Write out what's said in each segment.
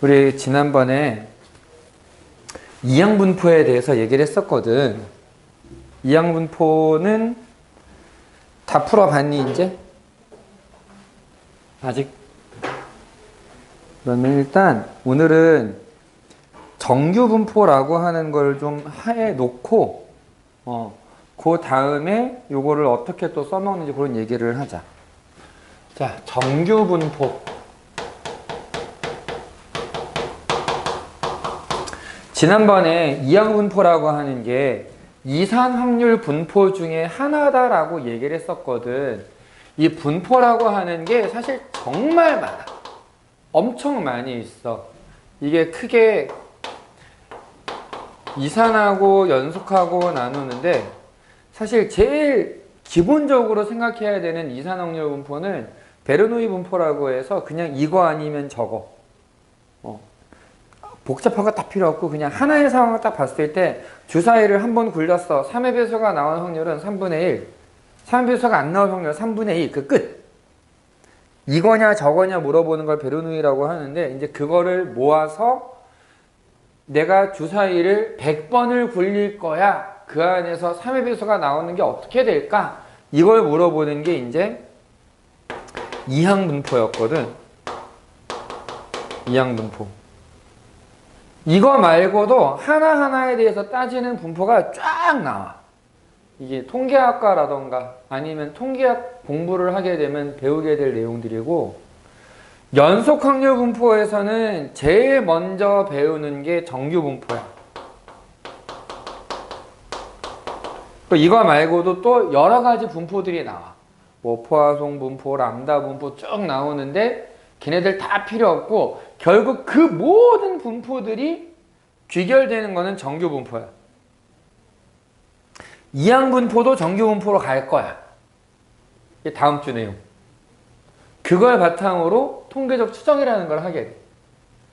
우리 지난번에 이항분포에 대해서 얘기를 했었거든. 이항분포는 다 풀어봤니 이제? 아직? 그러면 일단 오늘은 정규분포라고 하는 걸 좀 해놓고 그 다음에 요거를 어떻게 또 써먹는지 그런 얘기를 하자. 자, 정규분포. 지난번에 이항분포라고 하는 게 이산확률 분포 중에 하나다라고 얘기를 했었거든. 이 분포라고 하는 게 사실 정말 많아. 엄청 많이 있어. 이게 크게 이산하고 연속하고 나누는데 사실 제일 기본적으로 생각해야 되는 이산확률 분포는 베르노이 분포라고 해서 그냥 이거 아니면 저거. 복잡한 거 딱 필요 없고 그냥 하나의 상황을 딱 봤을 때 주사위를 한 번 굴렸어. 3의 배수가 나온 확률은 3분의 1. 3의 배수가 안 나올 확률은 3분의 2. 그 끝. 이거냐 저거냐 물어보는 걸 베르누이라고 하는데 이제 그거를 모아서 내가 주사위를 100번을 굴릴 거야. 그 안에서 3의 배수가 나오는 게 어떻게 될까? 이걸 물어보는 게 이제 이항분포였거든. 이항분포. 이거 말고도 하나하나에 대해서 따지는 분포가 쫙 나와. 이게 통계학과라던가 아니면 통계학 공부를 하게 되면 배우게 될 내용들이고, 연속확률 분포에서는 제일 먼저 배우는 게 정규분포야. 이거 말고도 또 여러 가지 분포들이 나와. 뭐 포화송 분포, 람다 분포 쭉 나오는데 걔네들 다 필요 없고 결국 그 모든 분포들이 귀결되는 거는 정규분포야. 이항분포도 정규분포로 갈 거야. 이게 다음 주 내용. 그걸 바탕으로 통계적 추정이라는 걸 하게 돼.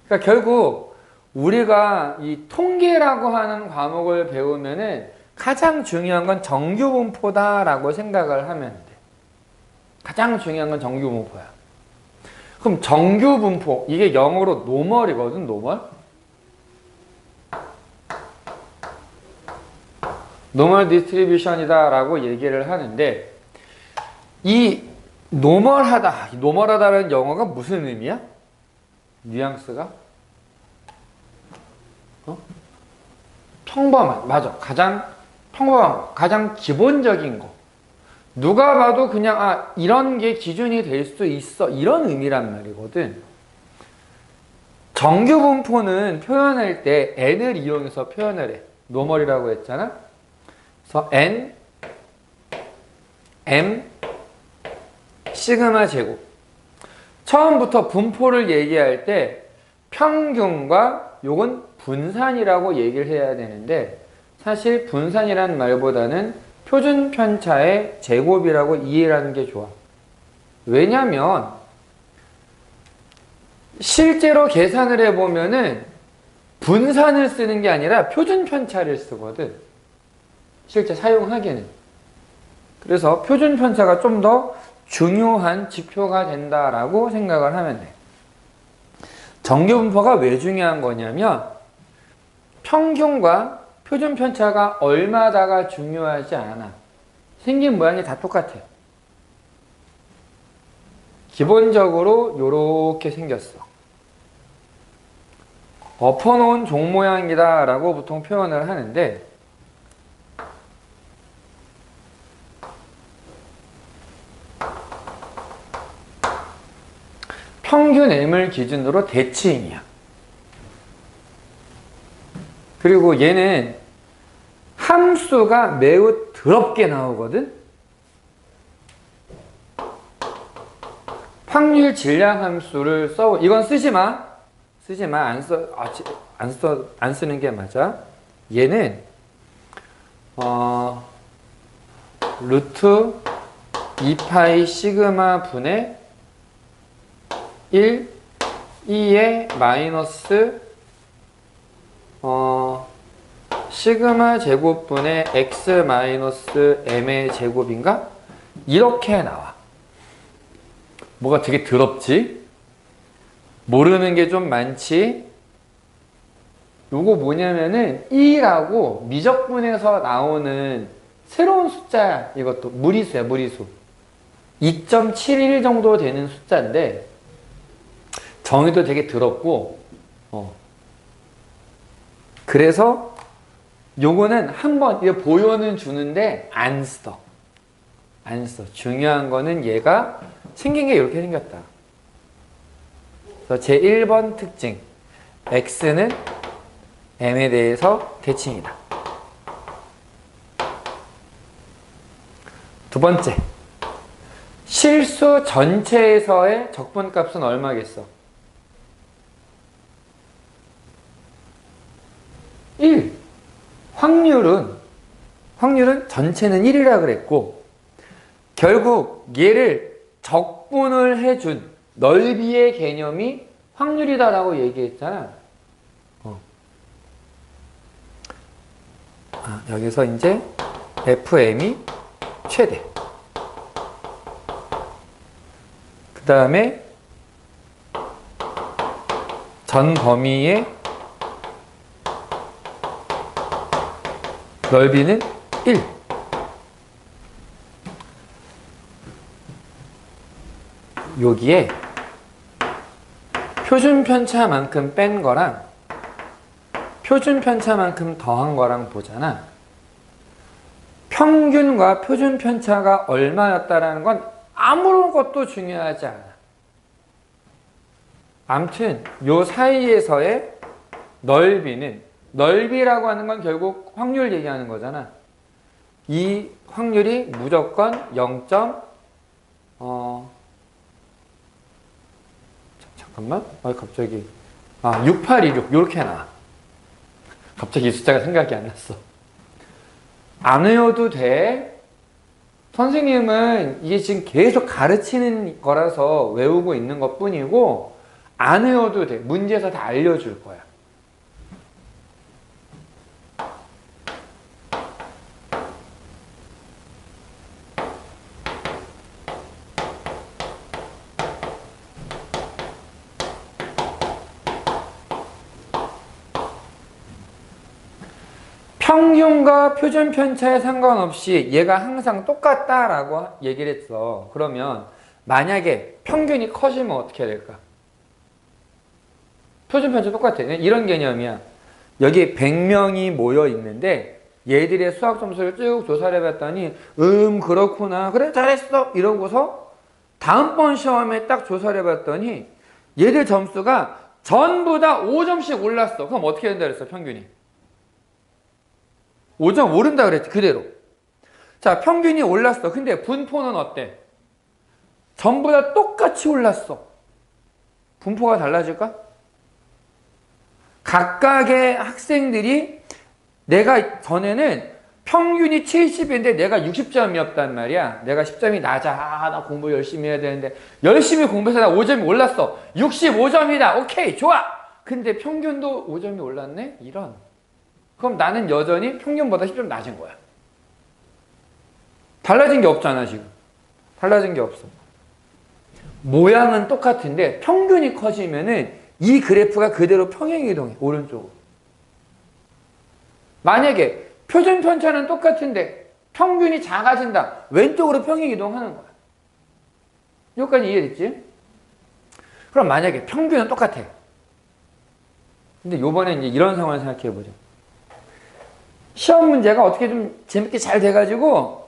그러니까 결국 우리가 이 통계라고 하는 과목을 배우면은 가장 중요한 건 정규분포다라고 생각을 하면 돼. 가장 중요한 건 정규분포야. 그럼 정규분포, 이게 영어로 노멀이거든, 노멀. 노멀 디스트리뷰션이다 라고 얘기를 하는데, 이 노멀하다라는 영어가 무슨 의미야? 뉘앙스가? 평범한, 맞아. 가장 평범한, 가장 기본적인 거. 누가 봐도 그냥 이런 게 기준이 될 수 있어, 이런 의미란 말이거든. 정규분포는 표현할 때 n을 이용해서 표현을 해. 노멀이라고 했잖아. 그래서 n, m, 시그마 제곱. 처음부터 분포를 얘기할 때 평균과 요건 분산이라고 얘기를 해야 되는데, 사실 분산이라는 말보다는 표준 편차의 제곱이라고 이해를 하는 게 좋아. 왜냐면 실제로 계산을 해보면은 분산을 쓰는 게 아니라 표준 편차를 쓰거든. 실제 사용하기에는. 그래서 표준 편차가 좀 더 중요한 지표가 된다라고 생각을 하면 돼. 정규분포가 왜 중요한 거냐면 평균과 표준 편차가 얼마다가 중요하지 않아. 생긴 모양이 다 똑같아요. 기본적으로 요렇게 생겼어. 엎어놓은 종 모양이다 라고 보통 표현을 하는데, 평균 m을 기준으로 대칭이야. 그리고 얘는 함수가 매우 더럽게 나오거든. 확률 질량 함수를 써. 이건 쓰지 마. 안 쓰는 게 맞아. 얘는 루트 2파이 시그마 분의 1, 2의 마이너스 시그마 제곱분의 x 마이너스 m의 제곱인가? 이렇게 나와. 뭐가 되게 더럽지? 모르는 게 좀 많지. 요거 뭐냐면은 2라고 미적분에서 나오는 새로운 숫자야. 이것도 무리수야, 무리수. 2.71 정도 되는 숫자인데 정의도 되게 더럽고 그래서 요거는 한번 보여는 주는데 안 써. 중요한 거는 얘가 생긴 게 이렇게 생겼다. 그래서 제 1번 특징. x는 m에 대해서 대칭이다. 두 번째. 실수 전체에서의 적분값은 얼마겠어? 1. 확률은 전체는 1이라 그랬고 결국 얘를 적분을 해준 넓이의 개념이 확률이다라고 얘기했잖아. 여기서 이제 fm이 최대. 그 다음에 전 범위의 넓이는 1. 여기에 표준 편차만큼 뺀 거랑 표준 편차만큼 더한 거랑 보잖아. 평균과 표준 편차가 얼마였다라는 건 아무것도 중요하지 않아. 아무튼 요 사이에서의 넓이라고 하는 건 결국 확률 얘기하는 거잖아. 이 확률이 무조건 6826 요렇게 나와. 갑자기 이 숫자가 생각이 안 났어. 안 외워도 돼. 선생님은 이게 지금 계속 가르치는 거라서 외우고 있는 것 뿐이고 안 외워도 돼. 문제에서 다 알려줄 거야. 평균과 표준 편차에 상관없이 얘가 항상 똑같다라고 얘기를 했어. 그러면 만약에 평균이 커지면 어떻게 해야 될까? 표준 편차 똑같아. 이런 개념이야. 여기 100명이 모여 있는데 얘들의 수학 점수를 쭉 조사를 해봤더니 그렇구나. 그래 잘했어. 이러고서 다음번 시험에 딱 조사를 해봤더니 얘들 점수가 전부 다 5점씩 올랐어. 그럼 어떻게 된다 그랬어? 평균이. 5점 오른다 그랬지. 그대로. 자, 평균이 올랐어. 근데 분포는 어때? 전부 다 똑같이 올랐어. 분포가 달라질까? 각각의 학생들이 내가 전에는 평균이 70인데 내가 60점이었단 말이야. 내가 10점이 낮아. 나 공부 열심히 해야 되는데 열심히 공부해서 나 5점이 올랐어. 65점이다. 오케이, 좋아. 근데 평균도 5점이 올랐네? 이런. 그럼 나는 여전히 평균보다 10점 낮은 거야. 달라진 게 없잖아, 지금. 달라진 게 없어. 모양은 똑같은데 평균이 커지면은 이 그래프가 그대로 평행 이동해, 오른쪽으로. 만약에 표준 편차는 똑같은데 평균이 작아진다. 왼쪽으로 평행 이동하는 거야. 여기까지 이해됐지? 그럼 만약에 평균은 똑같아. 근데 요번에 이제 이런 상황을 생각해 보자. 시험 문제가 어떻게 좀 재밌게 잘 돼가지고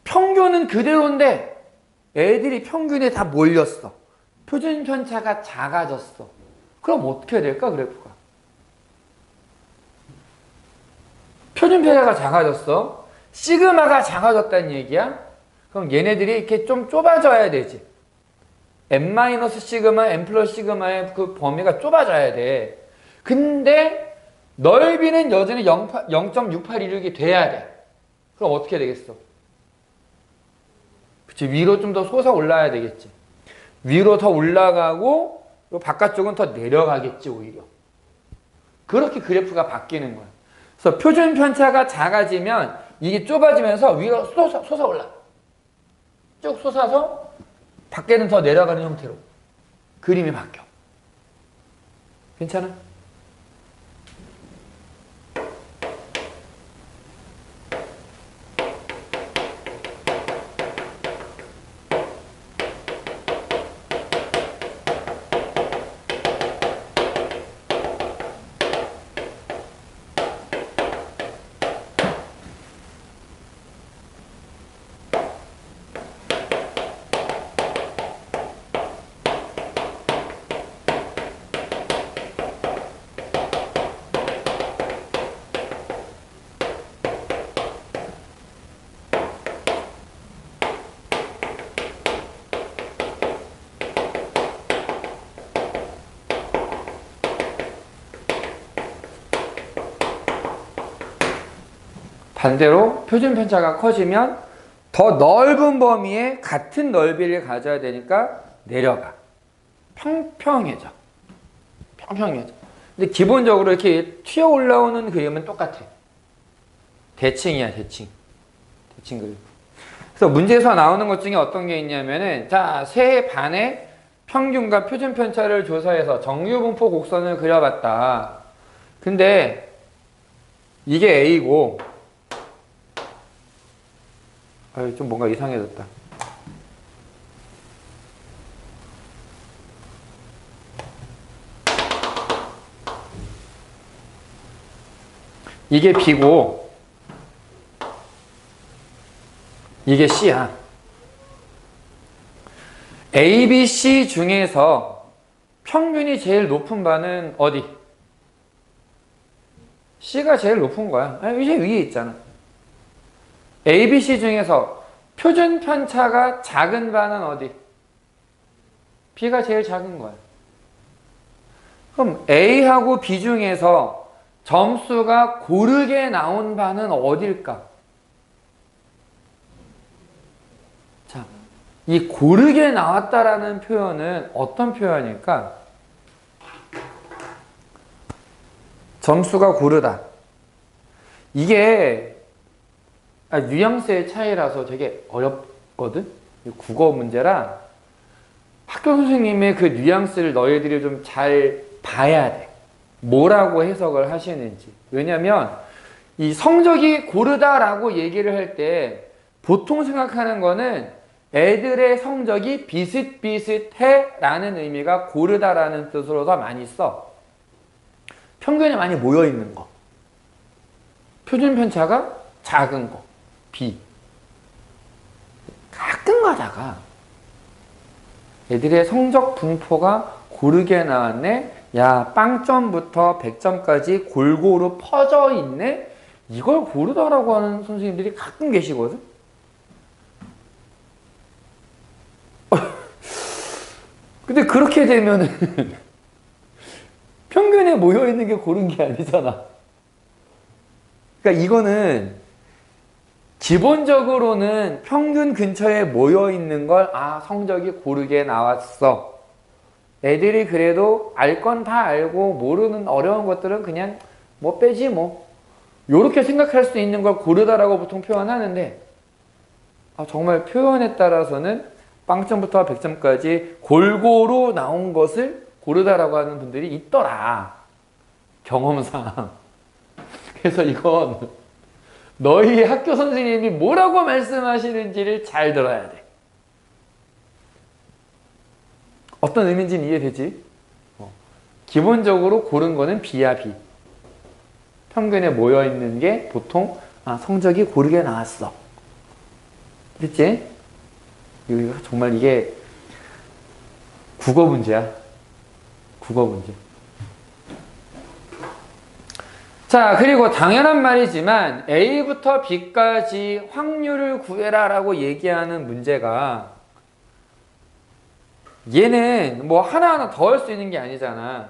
평균은 그대로인데 애들이 평균에 다 몰렸어. 표준 편차가 작아졌어. 그럼 어떻게 해야 될까, 그래프가? 표준 편차가 작아졌어. 시그마가 작아졌다는 얘기야? 그럼 얘네들이 이렇게 좀 좁아져야 되지. n-시그마, n+시그마의 그 범위가 좁아져야 돼. 근데 넓이는 여전히 0.6826이 돼야 돼. 그럼 어떻게 되겠어? 그치, 위로 좀 더 솟아 올라야 되겠지. 위로 더 올라가고 바깥쪽은 더 내려가겠지, 오히려. 그렇게 그래프가 바뀌는 거야. 그래서 표준 편차가 작아지면 이게 좁아지면서 위로 솟아 올라. 쭉 솟아서 밖에는 더 내려가는 형태로 그림이 바뀌어. 괜찮아? 반대로 표준 편차가 커지면 더 넓은 범위에 같은 넓이를 가져야 되니까 내려가. 평평해져. 평평해져. 근데 기본적으로 이렇게 튀어 올라오는 그림은 똑같아. 대칭이야, 대칭. 대칭 그림. 그래서 문제에서 나오는 것 중에 어떤 게 있냐면은, 자, 세 반의 평균과 표준 편차를 조사해서 정규분포 곡선을 그려봤다. 근데 이게 A고, 좀 뭔가 이상해졌다. 이게 B고 이게 C야. A, B, C 중에서 평균이 제일 높은 바는 어디? C가 제일 높은 거야. 이제 위에 있잖아. A, B, C 중에서 표준 편차가 작은 바는 어디? B가 제일 작은 거야. 그럼 A하고 B 중에서 점수가 고르게 나온 바는 어딜까? 자, 이 고르게 나왔다라는 표현은 어떤 표현일까? 점수가 고르다. 이게 뉘앙스의 차이라서 되게 어렵거든? 국어 문제라 학교 선생님의 그 뉘앙스를 너희들이 좀 잘 봐야 돼. 뭐라고 해석을 하시는지. 왜냐면 이 성적이 고르다라고 얘기를 할 때 보통 생각하는 거는 애들의 성적이 비슷비슷해 라는 의미가 고르다라는 뜻으로 더 많이 써. 평균에 많이 모여있는 거. 표준 편차가 작은 거. B. 가끔 가다가 애들의 성적 분포가 고르게 나왔네. 야, 빵점부터 100점까지 골고루 퍼져 있네. 이걸 고르다라고 하는 선생님들이 가끔 계시거든. 근데 그렇게 되면은 평균에 모여 있는 게 고른 게 아니잖아. 그러니까 이거는 기본적으로는 평균 근처에 모여 있는 걸 성적이 고르게 나왔어. 애들이 그래도 알 건 다 알고 모르는 어려운 것들은 그냥 뭐 빼지 뭐. 요렇게 생각할 수 있는 걸 고르다라고 보통 표현하는데 정말 표현에 따라서는 빵점부터 100점까지 골고루 나온 것을 고르다라고 하는 분들이 있더라. 경험상. 그래서 이건 너희 학교 선생님이 뭐라고 말씀하시는지를 잘 들어야 돼. 어떤 의미인지는 이해되지? 기본적으로 고른 거는 B야, B. 평균에 모여있는 게 보통 성적이 고르게 나왔어. 됐지? 정말 이게 국어 문제야. 국어 문제. 자, 그리고 당연한 말이지만 A부터 B까지 확률을 구해라 라고 얘기하는 문제가 얘는 뭐 하나하나 더 할 수 있는 게 아니잖아.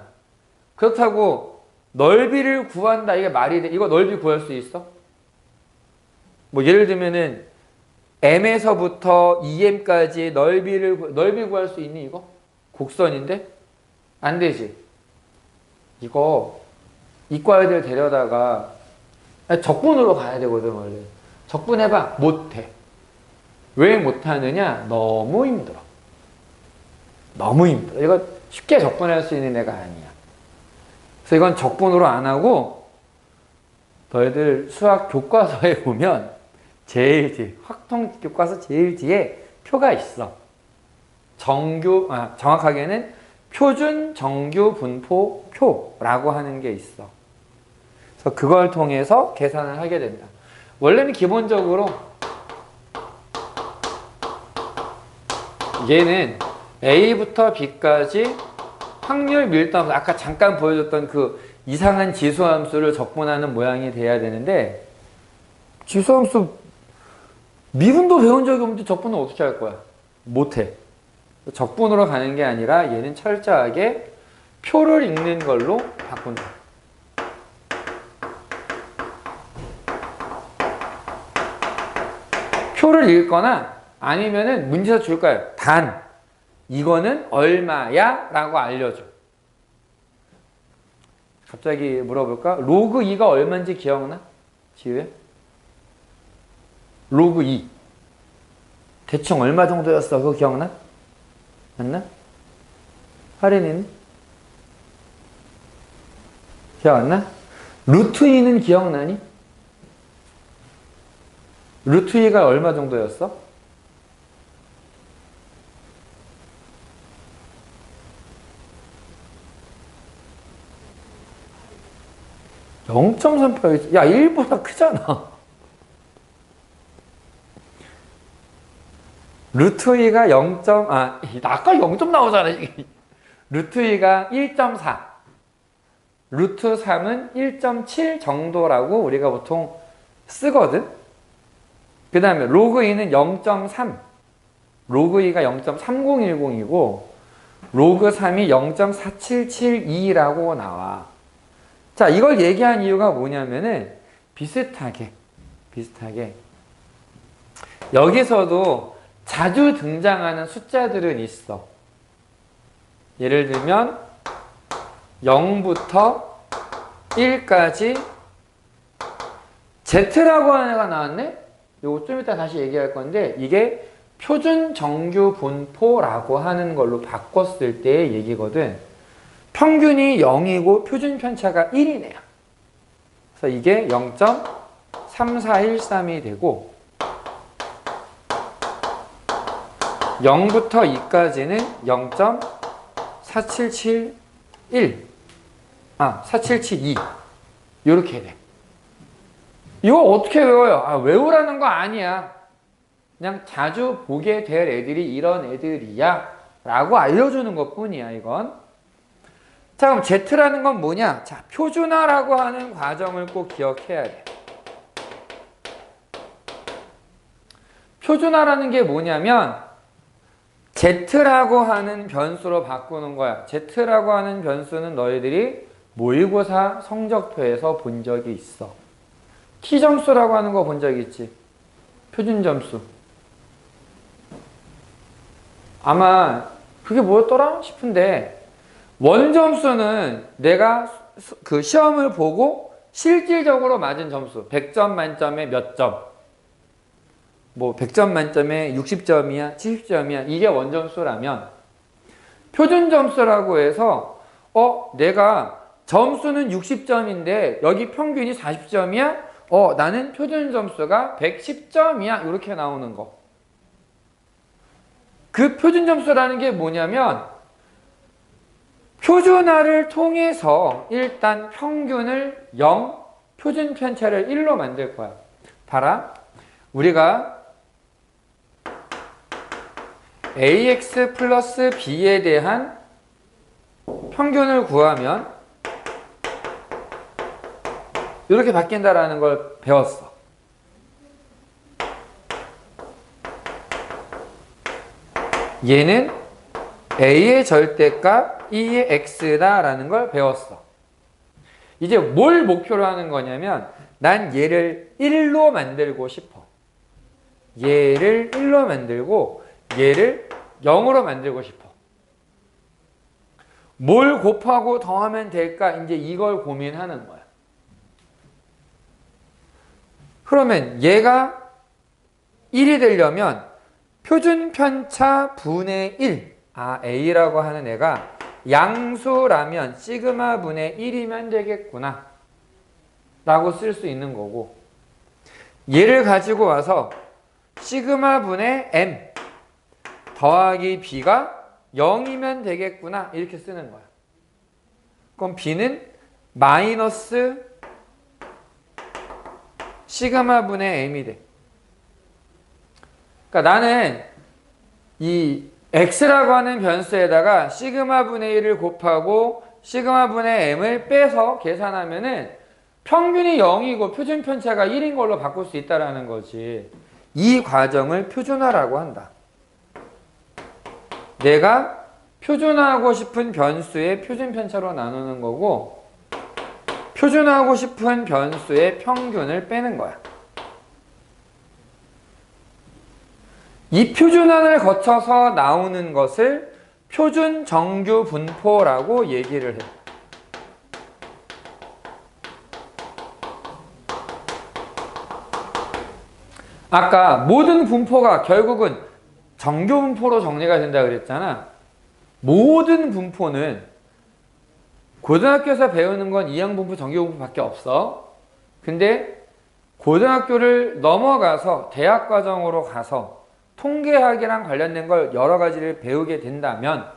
그렇다고 넓이를 구한다 이게 말이 돼? 이거 넓이 구할 수 있어? 뭐 예를 들면은 M에서부터 EM까지 넓이 구할 수 있니 이거? 곡선인데? 안 되지. 이거 이과 애들 데려다가 적분으로 가야 되거든 원래. 적분해봐. 못해. 왜 못하느냐? 너무 힘들어. 너무 힘들어. 이거 쉽게 적분할 수 있는 애가 아니야. 그래서 이건 적분으로 안 하고 너희들 수학 교과서에 보면 제일 뒤에, 확통 교과서 제일 뒤에 표가 있어. 정확하게는 표준 정규 분포 표라고 하는 게 있어. 그래서 그걸 통해서 계산을 하게 된다. 원래는 기본적으로 얘는 A부터 B까지 확률 밀도함수, 아까 잠깐 보여줬던 그 이상한 지수함수를 적분하는 모양이 돼야 되는데, 지수함수 미분도 배운 적이 없는데 적분은 어떻게 할 거야? 못해. 적분으로 가는 게 아니라 얘는 철저하게 표를 읽는 걸로 바꾼다. 표를 읽거나 아니면은 문제에서 줄 거예요. 단 이거는 얼마야? 라고 알려줘. 갑자기 물어볼까? 로그 2가 얼마인지 기억나? 지우야? 로그 2 대충 얼마 정도였어? 그거 기억나? 맞나? 하린이는? 기억 안 나? 루트 2는 기억나니? 루트 2가 얼마 정도였어? (0.38) 야 1보다 크잖아. 루트 2가 0. 아까 0점 나오잖아. 루트 2가 1.4 루트 3은 1.7 정도라고 우리가 보통 쓰거든. 그 다음에 로그 2는 0.3 로그 2가 0.3010이고 로그 3이 0.4772라고 나와. 자, 이걸 얘기한 이유가 뭐냐면은 비슷하게 여기서도 자주 등장하는 숫자들은 있어. 예를 들면 0부터 1까지 Z라고 하는 애가 나왔네? 요거 좀 이따 다시 얘기할 건데 이게 표준 정규 분포라고 하는 걸로 바꿨을 때의 얘기거든. 평균이 0이고 표준 편차가 1이네요. 그래서 이게 0.3413이 되고 0부터 2까지는 0.4771 4772 이렇게 돼. 이거 어떻게 외워요? 외우라는 거 아니야. 그냥 자주 보게 될 애들이 이런 애들이야 라고 알려주는 것 뿐이야 이건. 자, 그럼 Z라는 건 뭐냐? 자, 표준화라고 하는 과정을 꼭 기억해야 돼. 표준화라는 게 뭐냐면 Z라고 하는 변수로 바꾸는 거야. Z라고 하는 변수는 너희들이 모의고사 성적표에서 본 적이 있어. T점수라고 하는 거 본 적 있지? 표준점수. 아마 그게 뭐였더라 싶은데 원점수는 내가 그 시험을 보고 실질적으로 맞은 점수 100점 만점에 몇 점, 뭐 100점 만점에 60점이야 70점이야 이게 원점수라면 표준점수라고 해서 내가 점수는 60점인데 여기 평균이 40점이야? 나는 표준점수가 110점이야 이렇게 나오는 거. 그 표준점수라는 게 뭐냐면 표준화를 통해서 일단 평균을 0, 표준 편차를 1로 만들 거야. 봐라. 우리가 ax 플러스 b에 대한 평균을 구하면 이렇게 바뀐다라는 걸 배웠어. 얘는 a의 절대값 2의 x다라는 걸 배웠어. 이제 뭘 목표로 하는 거냐면 난 얘를 1로 만들고 싶어. 얘를 1로 만들고 얘를 0으로 만들고 싶어. 뭘 곱하고 더하면 될까? 이제 이걸 고민하는 거야. 그러면 얘가 1이 되려면 표준 편차 분의 1 A라고 하는 애가 양수라면 시그마 분의 1이면 되겠구나 라고 쓸 수 있는 거고, 얘를 가지고 와서 시그마 분의 m 더하기 b가 0이면 되겠구나 이렇게 쓰는 거야. 그럼 b는 마이너스 시그마 분의 m이 돼. 그러니까 나는 이 x라고 하는 변수에다가 시그마 분의 1을 곱하고 시그마 분의 m을 빼서 계산하면은 평균이 0이고 표준 편차가 1인 걸로 바꿀 수 있다라는 거지. 이 과정을 표준화라고 한다. 내가 표준화하고 싶은 변수의 표준 편차로 나누는 거고, 표준화하고 싶은 변수의 평균을 빼는 거야. 이 표준화를 거쳐서 나오는 것을 표준 정규 분포라고 얘기를 해. 아까 모든 분포가 결국은 정규 분포로 정리가 된다 그랬잖아. 모든 분포는 고등학교에서 배우는 건 이형 분포, 정규 분포밖에 없어. 근데 고등학교를 넘어가서 대학 과정으로 가서 통계학이랑 관련된 걸 여러 가지를 배우게 된다면,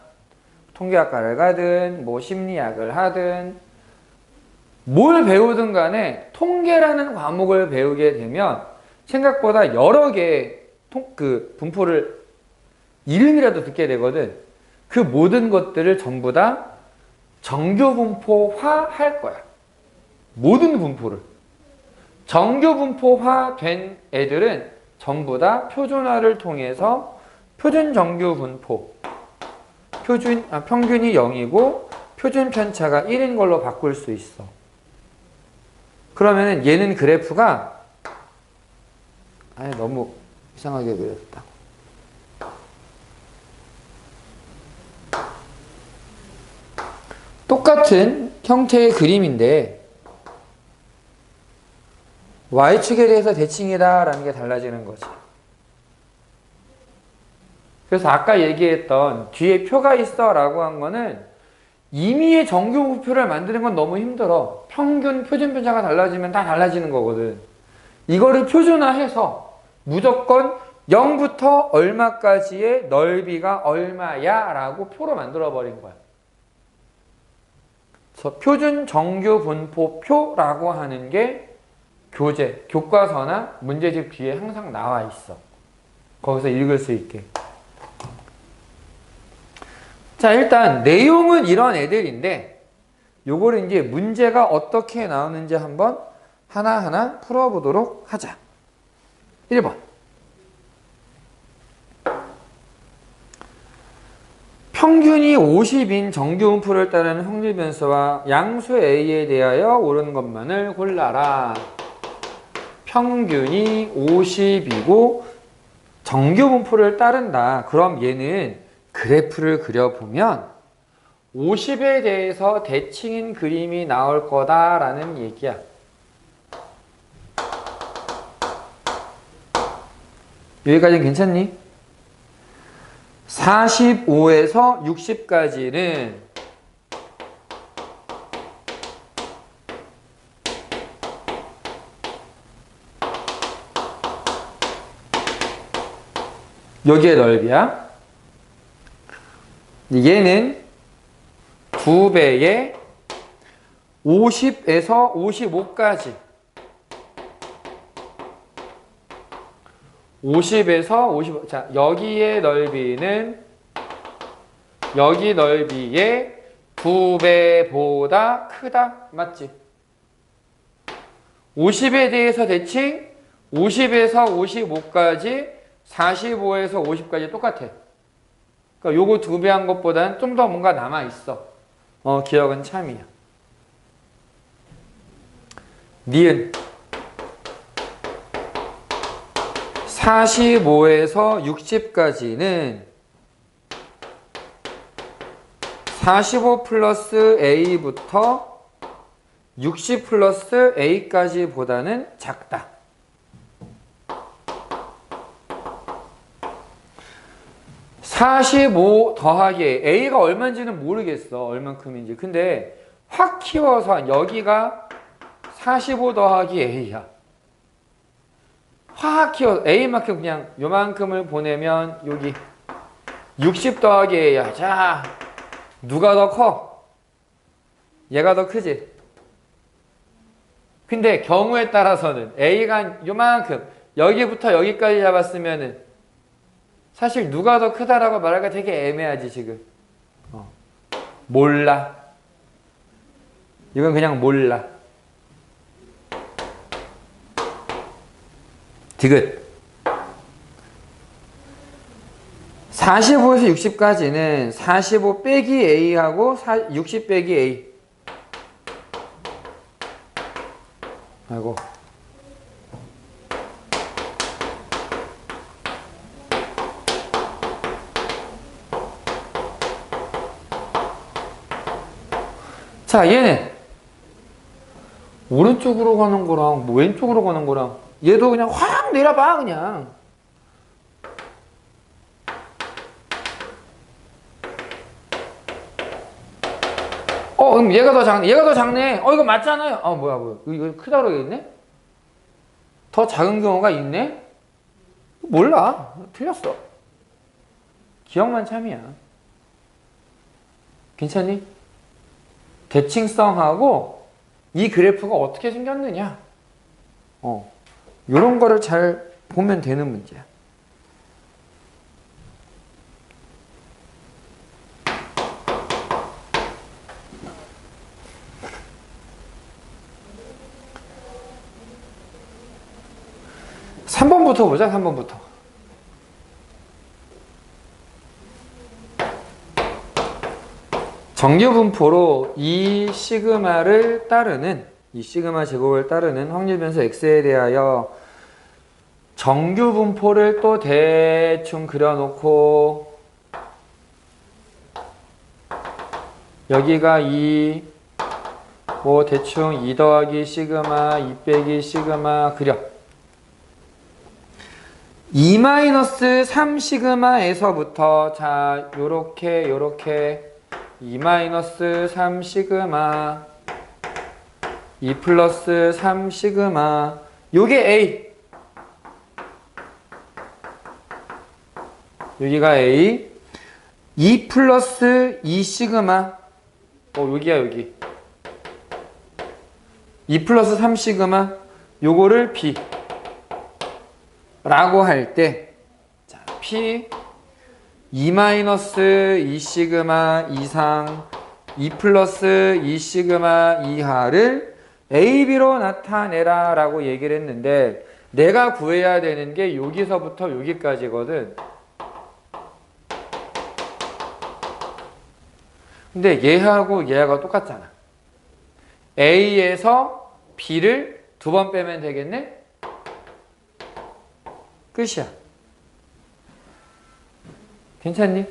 통계학과를 가든 뭐 심리학을 하든 뭘 배우든 간에 통계라는 과목을 배우게 되면 생각보다 여러 개의 분포를 이름이라도 듣게 되거든. 그 모든 것들을 전부 다 정규 분포화 할 거야. 모든 분포를. 정규 분포화 된 애들은 전부 다 표준화를 통해서 표준 정규 분포, 평균이 0이고 표준 편차가 1인 걸로 바꿀 수 있어. 그러면은 얘는 그래프가 너무 이상하게 그렸다. 똑같은 형태의 그림인데 Y축에 대해서 대칭이다 라는 게 달라지는 거지. 그래서 아까 얘기했던 뒤에 표가 있어 라고 한 거는 임의의 정규 분포를 만드는 건 너무 힘들어. 평균, 표준 편차가 달라지면 다 달라지는 거거든. 이거를 표준화해서 무조건 0부터 얼마까지의 넓이가 얼마야 라고 표로 만들어 버린 거야. 그래서 표준 정규 분포표라고 하는 게 교과서나 문제집 뒤에 항상 나와 있어. 거기서 읽을 수 있게. 자, 일단 내용은 이런 애들인데 요거를 이제 문제가 어떻게 나오는지 한번 하나하나 풀어보도록 하자. 1번. 평균이 50인 정규분포를 따르는 확률 변수와 양수 A에 대하여 옳은 것만을 골라라. 평균이 50이고 정규분포를 따른다. 그럼 얘는 그래프를 그려보면 50에 대해서 대칭인 그림이 나올 거다라는 얘기야. 여기까지는 괜찮니? 45에서 60까지는 여기의 넓이야. 얘는 2배의 50에서 55까지 50에서 55. 자, 여기의 넓이는 여기 넓이의 2배보다 크다. 맞지? 50에 대해서 대칭 50에서 55까지 45에서 50까지 똑같아. 그러니까 요거 2배 한 것보다는 좀 더 뭔가 남아있어. 기억은 참이야. 니은 45에서 60까지는 45 플러스 A부터 60 플러스 A까지 보다는 작다. 45 더하기 A가 얼마인지는 모르겠어. 얼만큼인지. 근데 확 키워서 여기가 45 더하기 A야. 확 키워서 A만큼 그냥 요만큼을 보내면 여기 60 더하기 A야. 자, 누가 더 커? 얘가 더 크지? 근데 경우에 따라서는 A가 요만큼 여기부터 여기까지 잡았으면은 사실 누가 더 크다라고 말하기가 되게 애매하지 지금. 몰라. 이건 그냥 몰라. 디귿. 45에서 60까지는 45 빼기 A하고 60 빼기 A. 아이고. 자, 얘는 오른쪽으로 가는 거랑 뭐 왼쪽으로 가는 거랑 얘도 그냥 확 내려봐 그냥. 그럼 얘가 더 작네. 얘가 더 작네. 이거 맞잖아요. 뭐야. 이거 크다고 그러겠네? 더 작은 경우가 있네? 몰라. 틀렸어. 기억만 참이야. 괜찮니? 대칭성하고 이 그래프가 어떻게 생겼느냐. 요런 거를 잘 보면 되는 문제야. (3번부터) 보자. 3번부터. 정규분포로 이 시그마를 따르는 이 시그마 제곱을 따르는 확률 변수 x에 대하여 정규분포를 또 대충 그려놓고 여기가 2 뭐 대충 2 더하기 시그마 2 빼기 시그마 그려 2-3 시그마에서부터 자 요렇게 2-3 시그마 2 플러스 3 시그마 요게 A 여기가 A 2 플러스 2 시그마 여기야 여기 2 플러스 3 시그마 요거를 B 라고 할 때 자, P 2-2 시그마 이상 2 플러스 2 시그마 이하를 AB로 나타내라 라고 얘기를 했는데 내가 구해야 되는 게 여기서부터 여기까지거든. 근데 얘하고 얘하고 똑같잖아. A에서 B를 2번 빼면 되겠네? 끝이야. 괜찮니?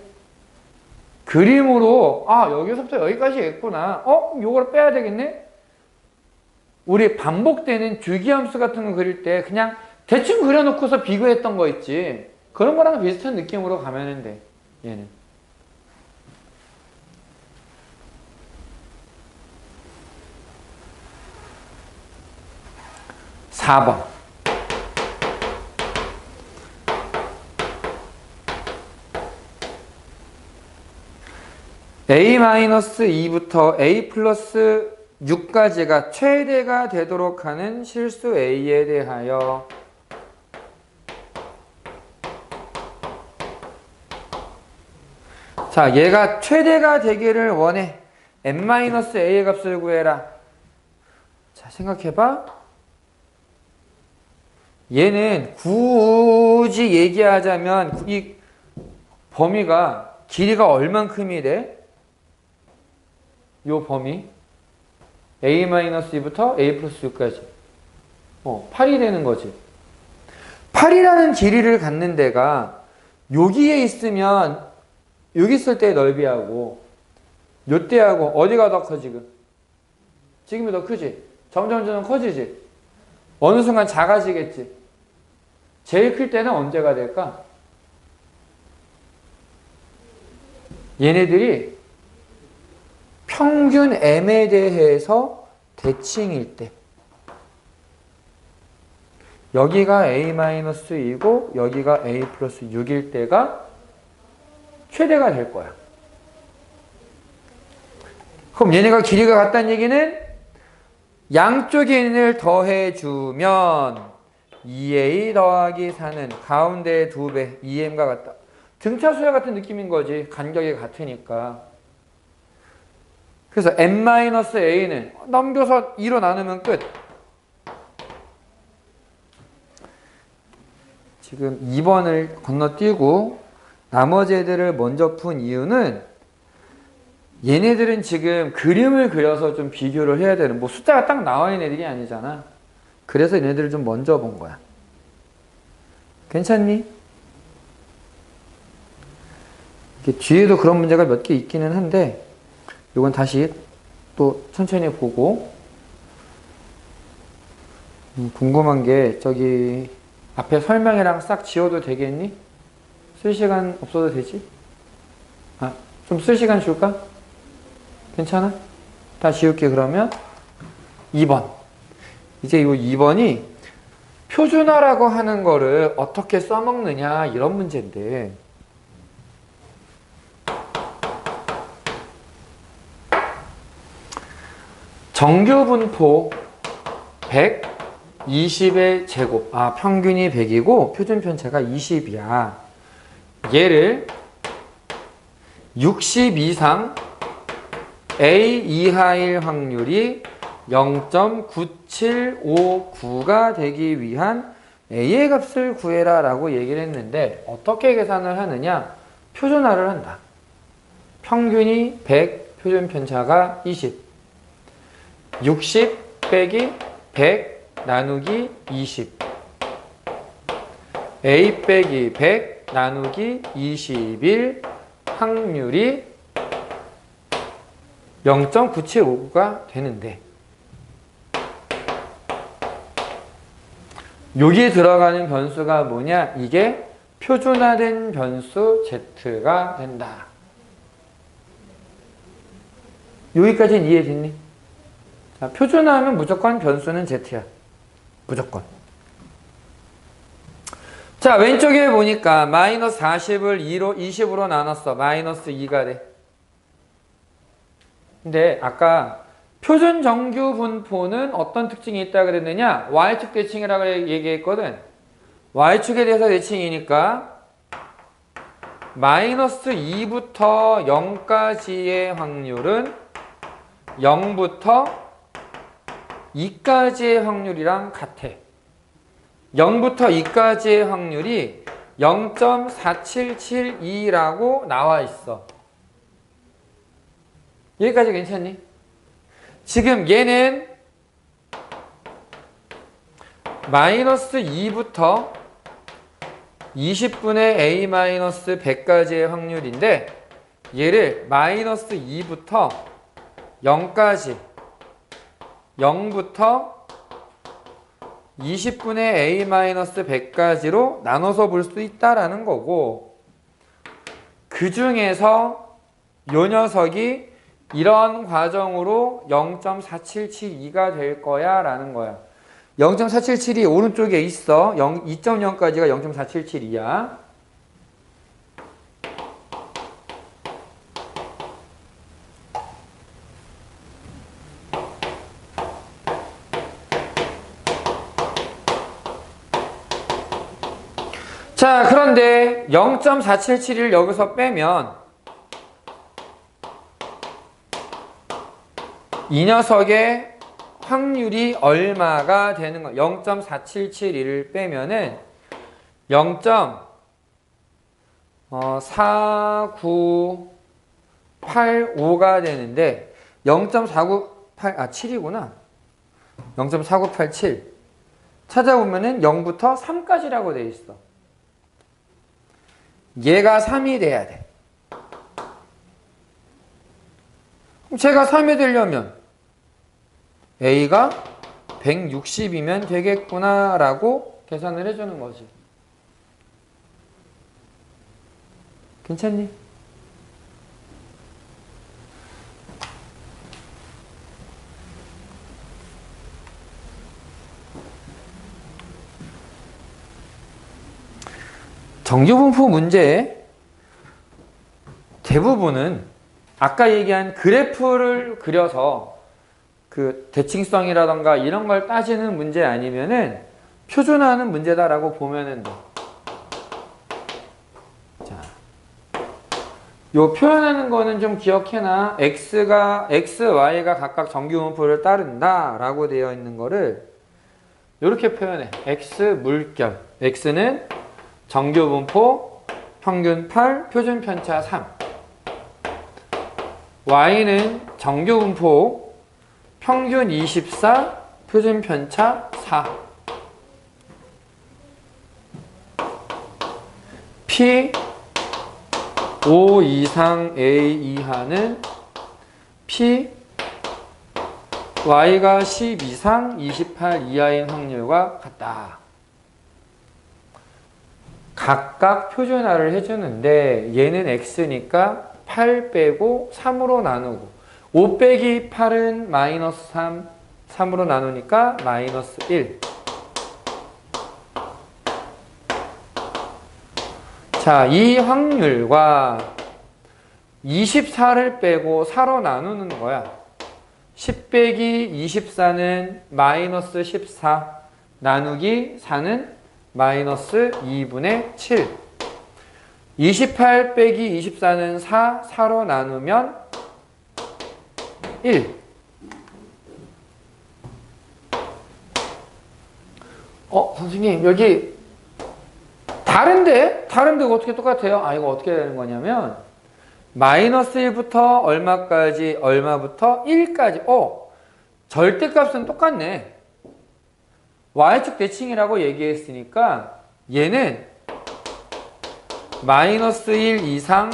그림으로 여기서부터 여기까지겠구나. 요걸 빼야 되겠네? 우리 반복되는 주기함수 같은 거 그릴 때 그냥 대충 그려놓고서 비교했던 거 있지. 그런 거랑 비슷한 느낌으로 가면 돼. 얘는. (4번) A-2부터 A 플러스 6까지가 최대가 되도록 하는 실수 A에 대하여 자, 얘가 최대가 되기를 원해. n-a의 값을 구해라. 자, 생각해봐. 얘는 굳이 얘기하자면 이 범위가 길이가 얼만큼이 돼? 요 범위 A-2부터 A 플러스 6까지 8이 되는 거지. 8이라는 길이를 갖는 데가 여기에 있으면 여기 있을 때의 넓이하고 요때하고 어디가 더 커 지금? 지금이 더 크지? 점점 커지지? 어느 순간 작아지겠지? 제일 클 때는 언제가 될까? 얘네들이 평균 m에 대해서 대칭일 때 여기가 a-2이고 여기가 a 플러스 6일 때가 최대가 될 거야. 그럼 얘네가 길이가 같다는 얘기는 양쪽에 있는 더해주면 2a 더하기 4는 가운데 2배 2m과 같다. 등차수야 같은 느낌인 거지. 간격이 같으니까. 그래서 m-a는 넘겨서 2로 나누면 끝. 지금 2번을 건너뛰고 나머지 애들을 먼저 푼 이유는 얘네들은 지금 그림을 그려서 좀 비교를 해야 되는, 뭐 숫자가 딱 나와 있는 애들이 아니잖아. 그래서 얘네들을 좀 먼저 본 거야. 괜찮니? 이게 뒤에도 그런 문제가 몇 개 있기는 한데 이건 다시 또 천천히 보고. 궁금한 게 저기 앞에 설명이랑 싹 지워도 되겠니? 쓸 시간 없어도 되지? 아, 좀 쓸 시간 줄까? 괜찮아? 다 지울게. 그러면 2번. 이제 이 2번이 표준화라고 하는 거를 어떻게 써먹느냐 이런 문제인데, 정규분포 120의 제곱, 평균이 100이고 표준편차가 20이야. 얘를 60 이상 A 이하일 확률이 0.9759가 되기 위한 A의 값을 구해라 라고 얘기를 했는데, 어떻게 계산을 하느냐? 표준화를 한다. 평균이 100, 표준편차가 20. 60 빼기 100 나누기 20. A 빼기 100 나누기 21 확률이 0.9759가 되는데, 여기에 들어가는 변수가 뭐냐? 이게 표준화된 변수 Z가 된다. 여기까지는 이해됐니? 자, 표준화하면 무조건 변수는 Z야. 무조건. 자, 왼쪽에 보니까 마이너스 40을 20으로 나눴어. 마이너스 2가 돼. 근데 아까 표준 정규 분포는 어떤 특징이 있다 그랬느냐? Y축 대칭이라고 얘기했거든. Y축에 대해서 대칭이니까 마이너스 2부터 0까지의 확률은 0부터 2까지의 확률이랑 같아. 0부터 2까지의 확률이 0.4772라고 나와 있어. 여기까지 괜찮니? 지금 얘는 마이너스 2부터 20분의 A-100까지의 확률인데, 얘를 마이너스 2부터 0까지, 0부터 20분의 A-100까지로 나눠서 볼 수 있다라는 거고, 그 중에서 요 녀석이 이런 과정으로 0.4772가 될 거야 라는 거야. 0.477이 오른쪽에 있어. 2.0까지가 0.477이야. 자, 그런데 0.477을 여기서 빼면 이 녀석의 확률이 얼마가 되는 거? 0.4771을 빼면은 0.4985가 되는데, 7이구나. 0.4987 찾아보면은 0부터 3까지라고 돼 있어. 얘가 3이 돼야 돼. 그럼 제가 3이 되려면 A가 160이면 되겠구나 라고 계산을 해주는 거지. 괜찮니? 정규분포 문제의 대부분은 아까 얘기한 그래프를 그려서 그 대칭성이라던가 이런 걸 따지는 문제 아니면은 표준화하는 문제다라고 보면은 돼. 자, 요 표현하는 거는 좀 기억해놔. x, y가 각각 정규분포를 따른다라고 되어 있는 거를 이렇게 표현해. x 물결. x는 정규분포 평균 8, 표준 편차 3. y는 정규분포 평균 24, 표준 편차 4. P 5 이상 A 이하는 P Y가 10 이상 28 이하인 확률과 같다. 각각 표준화를 해주는데 얘는 X니까 8 빼고 3으로 나누고 5 빼기 8은 마이너스 3, 3으로 나누니까 마이너스 1. 자, 이 확률과 24를 빼고 4로 나누는 거야. 10 빼기 24는 마이너스 14 나누기 4는 마이너스 2분의 7. 28 빼기 24는 4, 4로 나누면 1. 선생님 여기 다른데 어떻게 똑같아요? 이거 어떻게 되는 거냐면 마이너스 1부터 얼마까지 얼마부터 1까지 절대값은 똑같네. y축 대칭이라고 얘기했으니까 얘는 마이너스 1 이상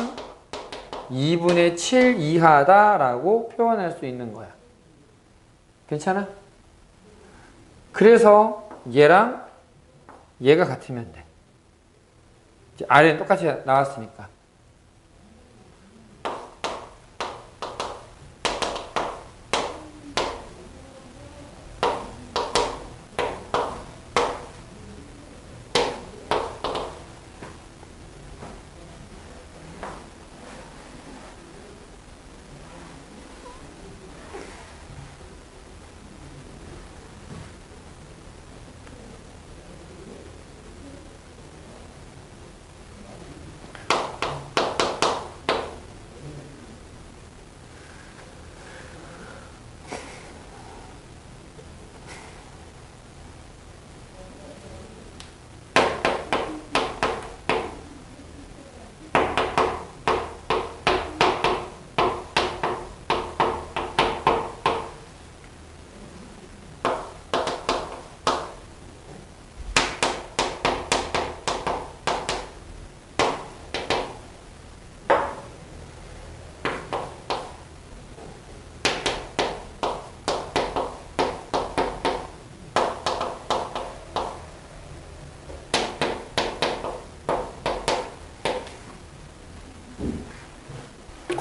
2분의 7 이하다라고 표현할 수 있는 거야. 괜찮아? 그래서 얘랑 얘가 같으면 돼. 아래는 똑같이 나왔으니까.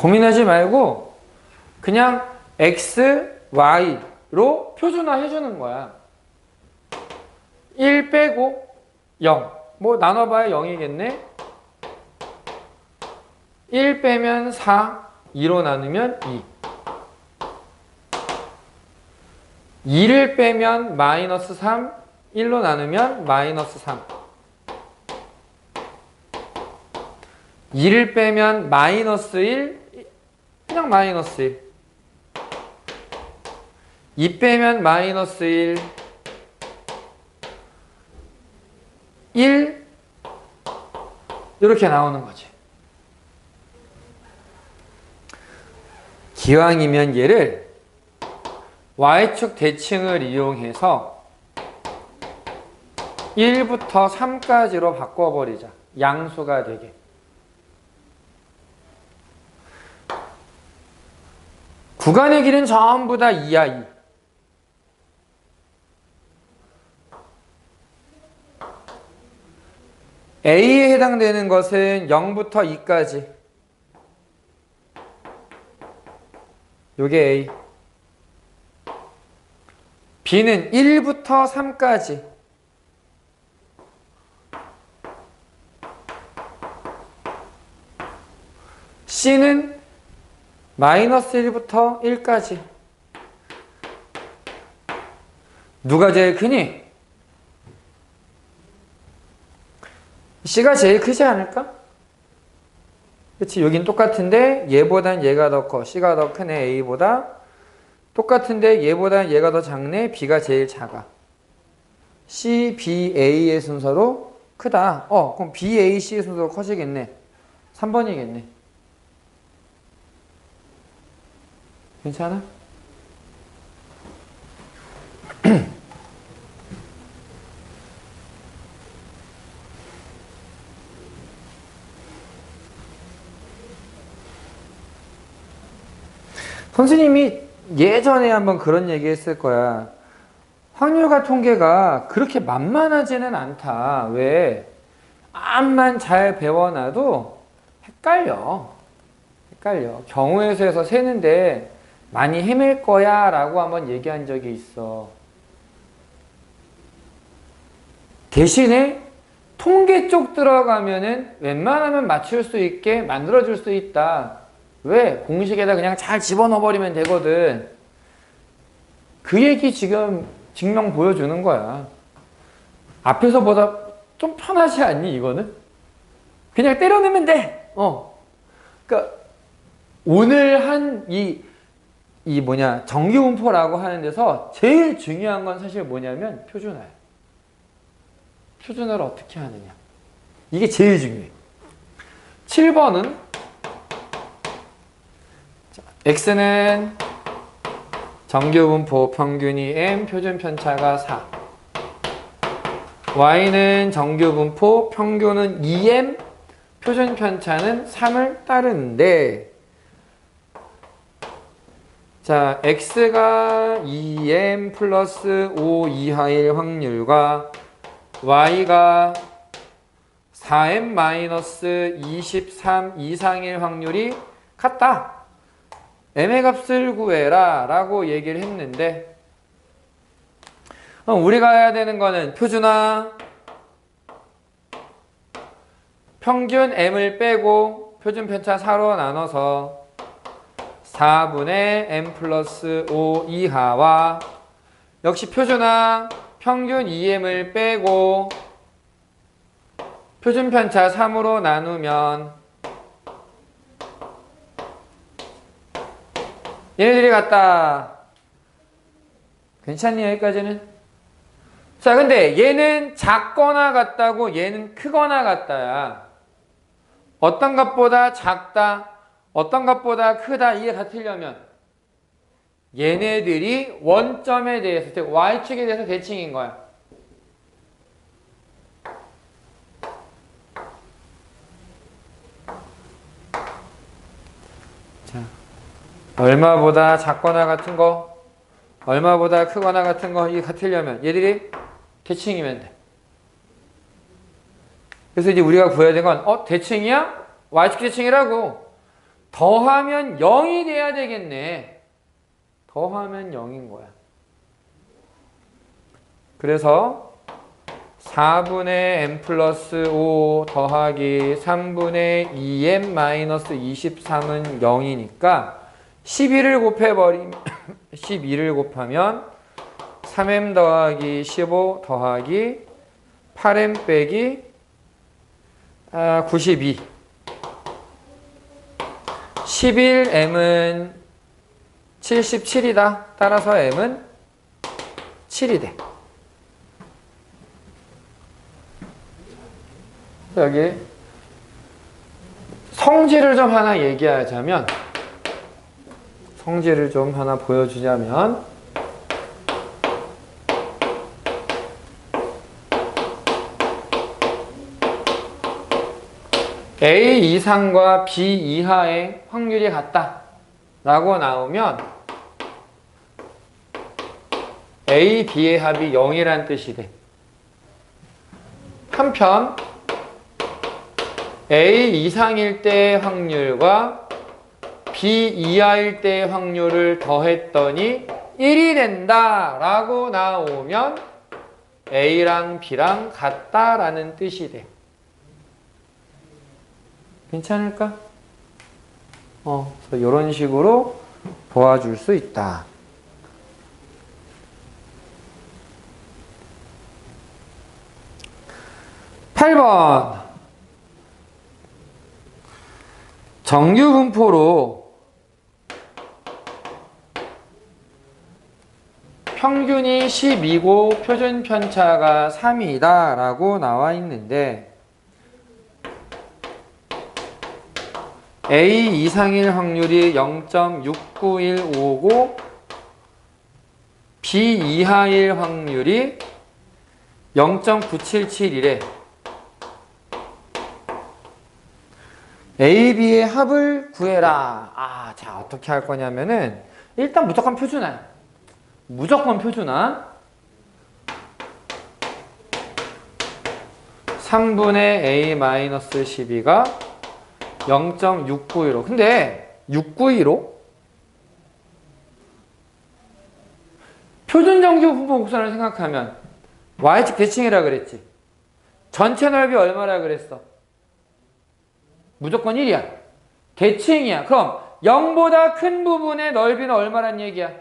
고민하지 말고 그냥 x, y로 표준화 해주는 거야. 1 빼고 0. 뭐 나눠봐야 0이겠네. 1 빼면 4, 2로 나누면 2. 2를 빼면 마이너스 3, 1로 나누면 마이너스 3. 2를 빼면 마이너스 1, 그냥 마이너스 1. 2 빼면 마이너스 1. 1. 이렇게 나오는 거지. 기왕이면 얘를 y축 대칭을 이용해서 1부터 3까지로 바꿔버리자. 양수가 되게. 구간의 길은 전부 다 2야, 2. A에 해당되는 것은 0부터 2까지. 요게 A. B는 1부터 3까지. C는 마이너스 1부터 1까지. 누가 제일 크니? C가 제일 크지 않을까? 그치? 여긴 똑같은데 얘보단 얘가 더 커. C가 더 크네. A보다. 똑같은데 얘보단 얘가 더 작네. B가 제일 작아. C, B, A의 순서로 크다. 그럼 B, A, C의 순서로 커지겠네. 3번이겠네. 괜찮아? 선생님이 예전에 한번 그런 얘기 했을 거야. 확률과 통계가 그렇게 만만하지는 않다. 왜? 암만 잘 배워놔도 헷갈려. 경우의 수에서 세는데 많이 헤맬 거야 라고 한번 얘기한 적이 있어. 대신에 통계 쪽 들어가면은 웬만하면 맞출 수 있게 만들어줄 수 있다. 왜? 공식에다 그냥 잘 집어넣어 버리면 되거든. 그 얘기 지금 증명 보여주는 거야. 앞에서보다 좀 편하지 않니, 이거는? 그냥 때려넣으면 돼. 그러니까 오늘 한 정규분포라고 하는 데서 제일 중요한 건 사실 뭐냐면 표준화야. 표준화를 어떻게 하느냐. 이게 제일 중요해. 7번은 X는 정규분포 평균이 M, 표준 편차가 4. Y는 정규분포 평균은 2M, 표준 편차는 3을 따르는데, 자, X가 2M 플러스 5 이하일 확률과 Y가 4M 마이너스 23 이상일 확률이 같다. M의 값을 구해라 라고 얘기를 했는데, 우리가 해야 되는 거는 표준화, 평균 M을 빼고 표준 편차 4로 나눠서 4분의 M 플러스 5 이하와, 역시 표준화, 평균 2M을 빼고 표준 편차 3으로 나누면 얘네들이 같다. 괜찮니, 여기까지는? 자, 근데 얘는 작거나 같다고, 얘는 크거나 같다야. 어떤 것보다 작다, 어떤 것보다 크다, 이게 같으려면 얘네들이 원점에 대해서, 즉 Y축에 대해서 대칭인 거야. 자, 얼마보다 작거나 같은 거, 얼마보다 크거나 같은 거, 이게 같으려면 얘들이 대칭이면 돼. 그래서 이제 우리가 구해야 되는 건, 대칭이야? Y축 대칭이라고. 더하면 0이 돼야 되겠네. 더하면 0인 거야. 그래서 4분의 M 플러스 5 더하기 3분의 2M 마이너스 23은 0이니까 12를 곱해버리면 12를 곱하면 3M 더하기 15 더하기 8M 빼기 92. 11M은 77이다. 따라서 M은 7이 돼. 여기 성질을 좀 하나 얘기하자면, 성질을 좀 하나 보여주자면, A 이상과 B 이하의 확률이 같다 라고 나오면 A, B의 합이 0이란 뜻이 돼. 한편 A 이상일 때의 확률과 B 이하일 때의 확률을 더했더니 1이 된다 라고 나오면 A랑 B랑 같다라는 뜻이 돼. 괜찮을까? 그래서 이런 식으로 보아줄 수 있다. 8번. 정규 분포로 평균이 12고 표준 편차가 3이다 라고 나와 있는데 A 이상일 확률이 0.6915고 B 이하일 확률이 0.9771에 A, B의 합을 구해라. 자, 어떻게 할 거냐면은 일단 무조건 표준화야. 무조건 표준화. 3분의 A-12가 0.691호. 근데 691호? 표준 정규 분포 곡선을 생각하면 Y축 대칭이라 그랬지. 전체 넓이 얼마라 그랬어? 무조건 1이야. 대칭이야. 그럼 0보다 큰 부분의 넓이는 얼마란 얘기야?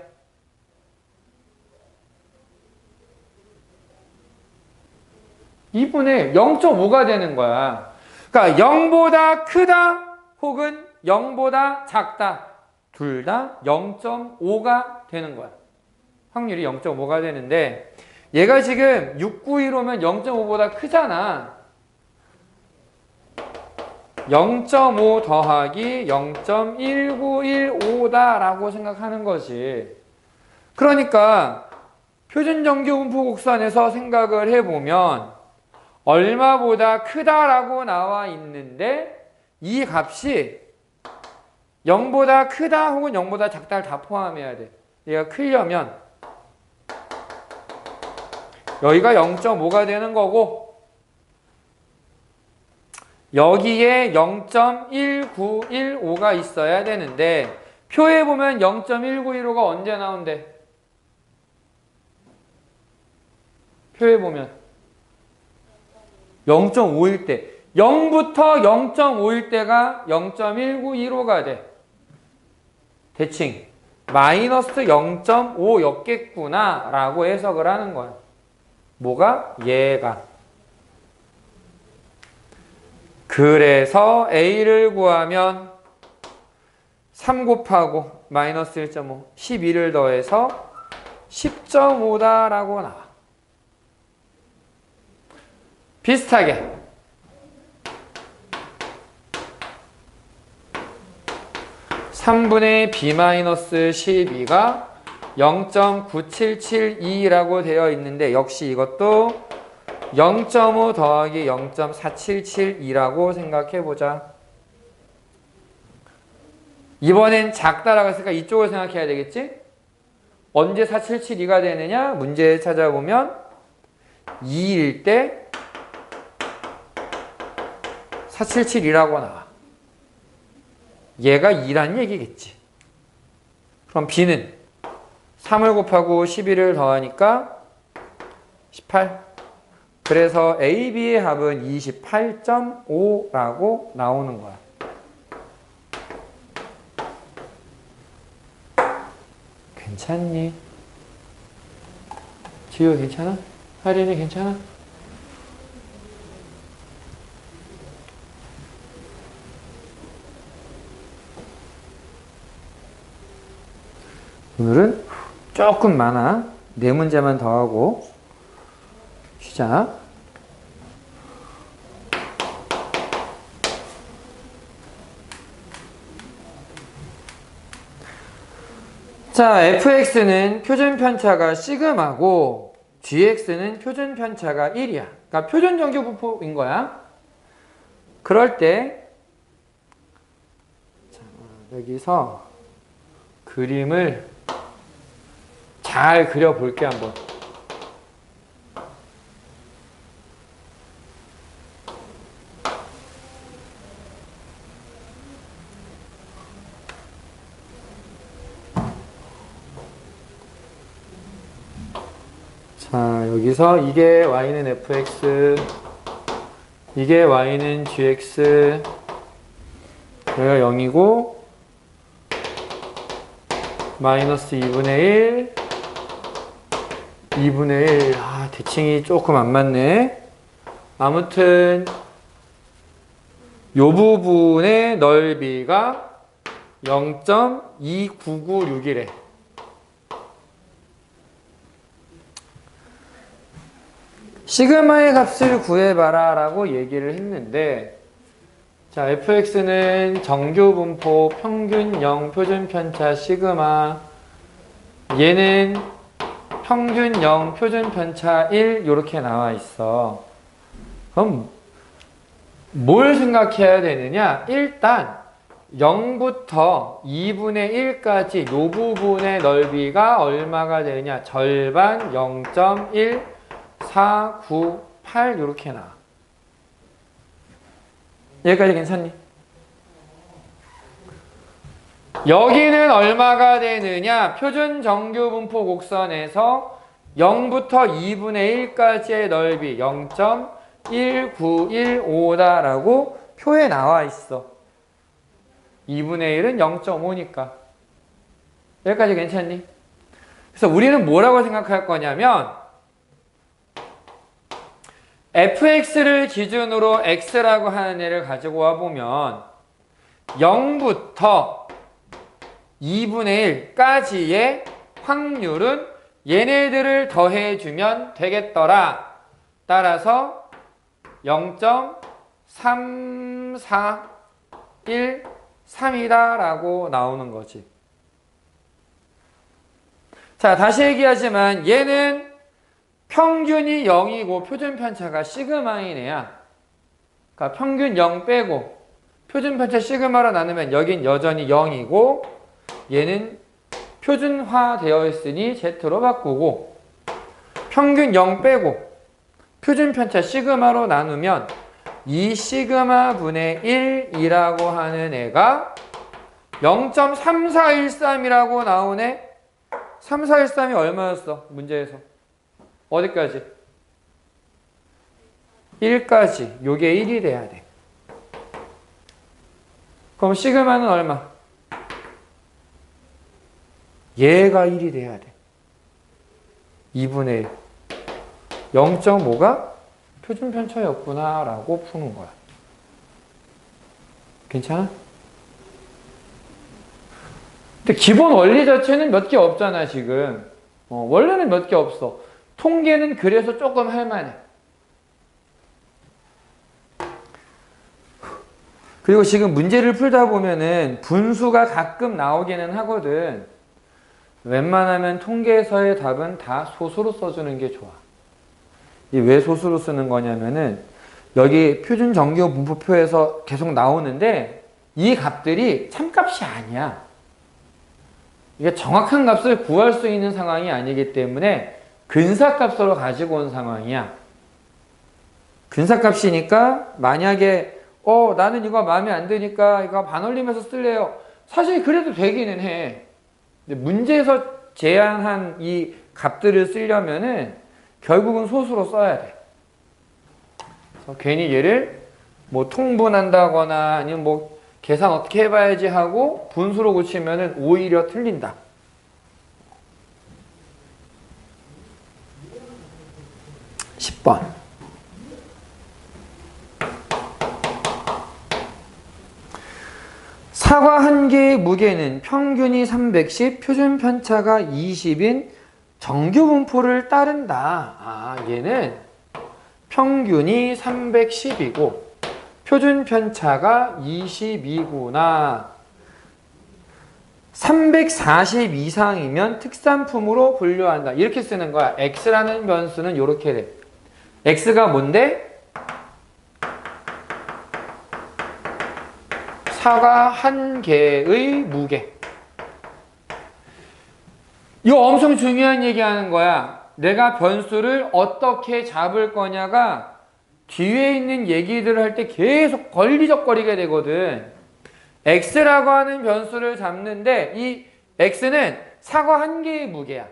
이분의 0.5가 되는 거야. 그러니까 0보다 크다 혹은 0보다 작다. 둘 다 0.5가 되는 거야. 확률이 0.5가 되는데 얘가 지금 691호면 0.5보다 크잖아. 0.5 더하기 0.1915다 라고 생각하는 거지. 그러니까 표준정규 분포 곡선에서 생각을 해보면 얼마보다 크다라고 나와 있는데 이 값이 0보다 크다 혹은 0보다 작다를 다 포함해야 돼. 얘가 크려면 여기가 0.5가 되는 거고 여기에 0.1915가 있어야 되는데 표에 보면 0.1915가 언제 나온대? 표에 보면 0.5일 때 0부터 0.5일 때가 0.1915가 돼. 대칭 마이너스 0.5였겠구나 라고 해석을 하는 거야. 뭐가? 얘가. 그래서 A를 구하면 3 곱하고 마이너스 1.5, 12를 더해서 10.5다 라고 나와. 비슷하게 3분의 B-12가 0.9772라고 되어 있는데 역시 이것도 0.5 더하기 0.4772라고 생각해보자. 이번엔 작다라고 했으니까 이쪽을 생각해야 되겠지? 언제 4772가 되느냐? 문제 찾아보면 2일 때 4772라고 나와. 얘가 2란 얘기겠지. 그럼 B는 3을 곱하고 11을 더하니까 18. 그래서 A, B의 합은 28.5라고 나오는 거야. 괜찮니? 지효 괜찮아? 하린이 괜찮아? 오늘은 조금 많아. 4문제만 더 하고 쉬자. 자, fx는 표준 편차가 시그마고 gx는 표준 편차가 1이야. 그러니까 표준 정규 분포인 거야. 그럴 때 자, 여기서 그림을 잘 그려볼게 한번. 자, 여기서 이게 y는 fx, 이게 y는 gx, 여기가 0이고 마이너스 2분의 1, 2분의 1. 아, 대칭이 조금 안 맞네. 아무튼 요 부분의 넓이가 0.2996이래. 시그마의 값을 구해봐라 라고 얘기를 했는데, 자, fx는 정규 분포 평균 0 표준 편차 시그마, 얘는 평균 0 표준 편차 1 이렇게 나와 있어. 그럼 뭘 생각해야 되느냐? 일단 0부터 2분의 1까지 이 부분의 넓이가 얼마가 되느냐? 절반 0.1498 이렇게 나와. 여기까지 괜찮니? 여기는 얼마가 되느냐? 표준 정규 분포 곡선에서 0부터 2분의 1까지의 넓이 0.1915다라고 표에 나와 있어. 2분의 1은 0.5니까. 여기까지 괜찮니? 그래서 우리는 뭐라고 생각할 거냐면 fx를 기준으로 x라고 하는 애를 가지고 와보면 0부터 2분의 1까지의 확률은 얘네들을 더해주면 되겠더라. 따라서 0.3413이다 라고 나오는 거지. 자, 다시 얘기하지만 얘는 평균이 0이고 표준 편차가 시그마인 애야. 그러니까 평균 0 빼고 표준 편차 시그마로 나누면 여긴 여전히 0이고 얘는 표준화 되어 있으니 Z로 바꾸고, 평균 0 빼고 표준 편차 시그마로 나누면 이 시그마 분의 1이라고 하는 애가 0.3413이라고 나오네. 3413이 얼마였어? 문제에서. 어디까지? 1까지. 요게 1이 돼야 돼. 그럼 시그마는 얼마? 얘가 1이 돼야 돼. 2분의 1. 0.5가 표준 편차였구나 라고 푸는 거야. 괜찮아? 근데 기본 원리 자체는 몇 개 없잖아 지금. 원래는 몇 개 없어. 통계는 그래서 조금 할만해. 그리고 지금 문제를 풀다 보면은 분수가 가끔 나오기는 하거든. 웬만하면 통계에서의 답은 다 소수로 써주는 게 좋아. 왜 소수로 쓰는 거냐면은 여기 표준 정규 분포표에서 계속 나오는데 이 값들이 참값이 아니야. 이게 정확한 값을 구할 수 있는 상황이 아니기 때문에 근사값으로 가지고 온 상황이야. 근사값이니까 만약에 나는 이거 마음에 안 드니까 이거 반올림해서 쓸래요. 사실 그래도 되기는 해. 근데 문제에서 제한한 이 값들을 쓰려면은 결국은 소수로 써야 돼. 그래서 괜히 얘를 뭐 통분한다거나 아니면 뭐 계산 어떻게 해봐야지 하고 분수로 고치면은 오히려 틀린다. 10번. 사과 한 개의 무게는 평균이 310, 표준 편차가 20인 정규 분포를 따른다. 얘는 평균이 310이고 표준 편차가 22구나. 340 이상이면 특산품으로 분류한다. 이렇게 쓰는 거야. x라는 변수는 이렇게 돼. x가 뭔데? 사과 한 개의 무게. 이거 엄청 중요한 얘기 하는 거야. 내가 변수를 어떻게 잡을 거냐가 뒤에 있는 얘기들을 할 때 계속 걸리적거리게 되거든. x라고 하는 변수를 잡는데 이 x는 사과 한 개의 무게야.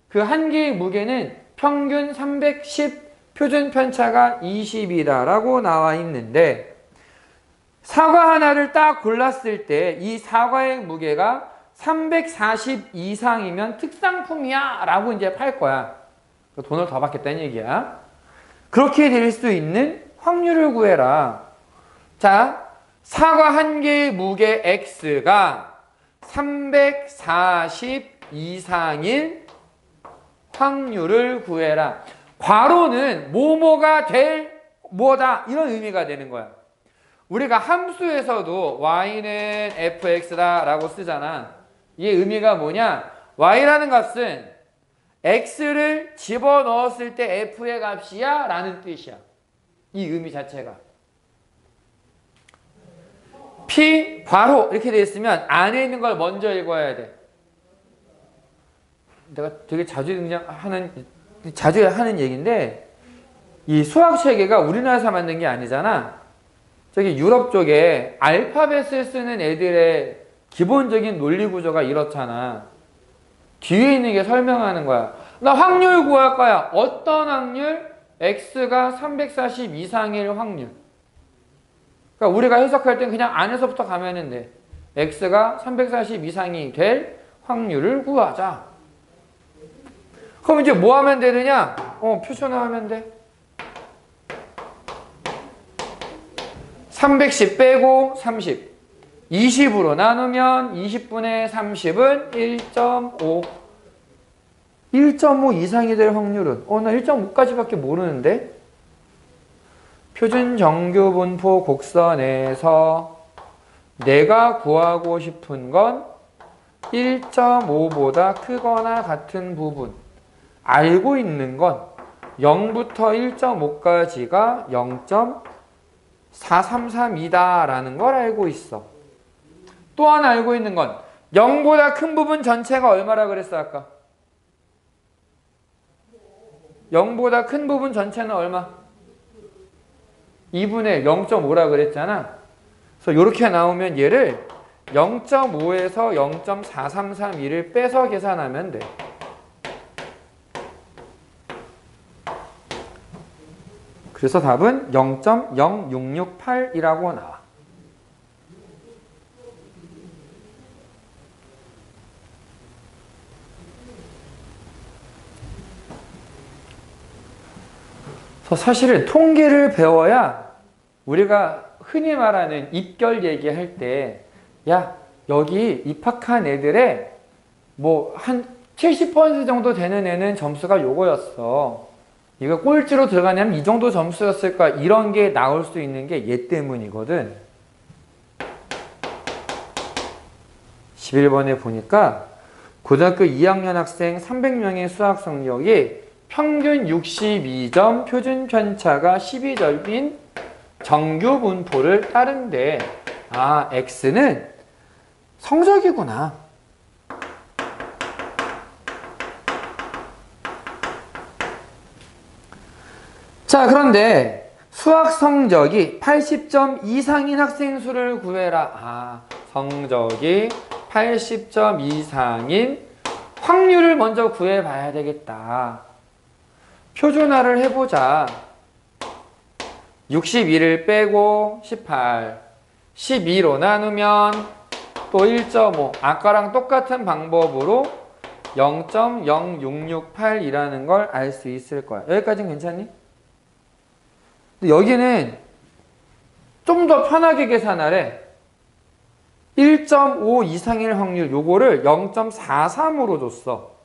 그 한 개의 무게는 평균 310, 표준 편차가 20이다라고 나와 있는데 사과 하나를 딱 골랐을 때 이 사과의 무게가 340 이상이면 특상품이야 라고 이제 팔 거야. 돈을 더 받겠다는 얘기야. 그렇게 될 수 있는 확률을 구해라. 자, 사과 한 개의 무게 X가 340 이상일 확률을 구해라. 괄호는 뭐뭐가 될 뭐다 이런 의미가 되는 거야. 우리가 함수에서도 y는 fx다 라고 쓰잖아. 이게 의미가 뭐냐? y라는 값은 x를 집어넣었을 때 f의 값이야 라는 뜻이야. 이 의미 자체가. p 괄호 이렇게 되어 있으면 안에 있는 걸 먼저 읽어야 돼. 내가 되게 자주 하는 얘기인데, 이 수학 체계가 우리나라에서 만든 게 아니잖아. 저기 유럽 쪽에 알파벳을 쓰는 애들의 기본적인 논리 구조가 이렇잖아. 뒤에 있는 게 설명하는 거야. 나 확률 구할 거야. 어떤 확률? x가 340 이상일 확률. 그러니까 우리가 해석할 땐 그냥 안에서부터 가면은 돼. x가 340 이상이 될 확률을 구하자. 그럼 이제 뭐 하면 되느냐? 표준화하면 돼. 310 빼고 30. 20으로 나누면 20분의 30은 1.5. 1.5 이상이 될 확률은? 나 1.5까지밖에 모르는데? 표준 정규 분포 곡선에서 내가 구하고 싶은 건 1.5보다 크거나 같은 부분. 알고 있는 건 0부터 1.5까지가 0.433이다 라는 걸 알고 있어. 또 하나 알고 있는 건 0보다 큰 부분 전체가 얼마라 그랬어 아까? 0보다 큰 부분 전체는 얼마? 2분의 0.5라 그랬잖아. 그래서 이렇게 나오면 얘를 0.5에서 0.4332를 빼서 계산하면 돼. 그래서 답은 0.0668이라고 나와. 그래서 사실은 통계를 배워야 우리가 흔히 말하는 입결 얘기할 때, 야, 여기 입학한 애들의 뭐 한 70% 정도 되는 애는 점수가 요거였어. 이거 꼴찌로 들어가냐면 이 정도 점수였을까? 이런 게 나올 수 있는 게 얘 때문이거든. 11번에 보니까 고등학교 2학년 학생 300명의 수학 성적이 평균 62점, 표준 편차가 12점인 정규 분포를 따른대. 아, X는 성적이구나. 자, 그런데 수학 성적이 80점 이상인 학생 수를 구해라. 아, 성적이 80점 이상인 확률을 먼저 구해봐야 되겠다. 표준화를 해보자. 62를 빼고 18, 12로 나누면 또 1.5. 아까랑 똑같은 방법으로 0.0668이라는 걸 알 수 있을 거야. 여기까지는 괜찮니? 근데 여기는 좀 더 편하게 계산하래. 1.5 이상일 확률 요거를 0.43으로 줬어.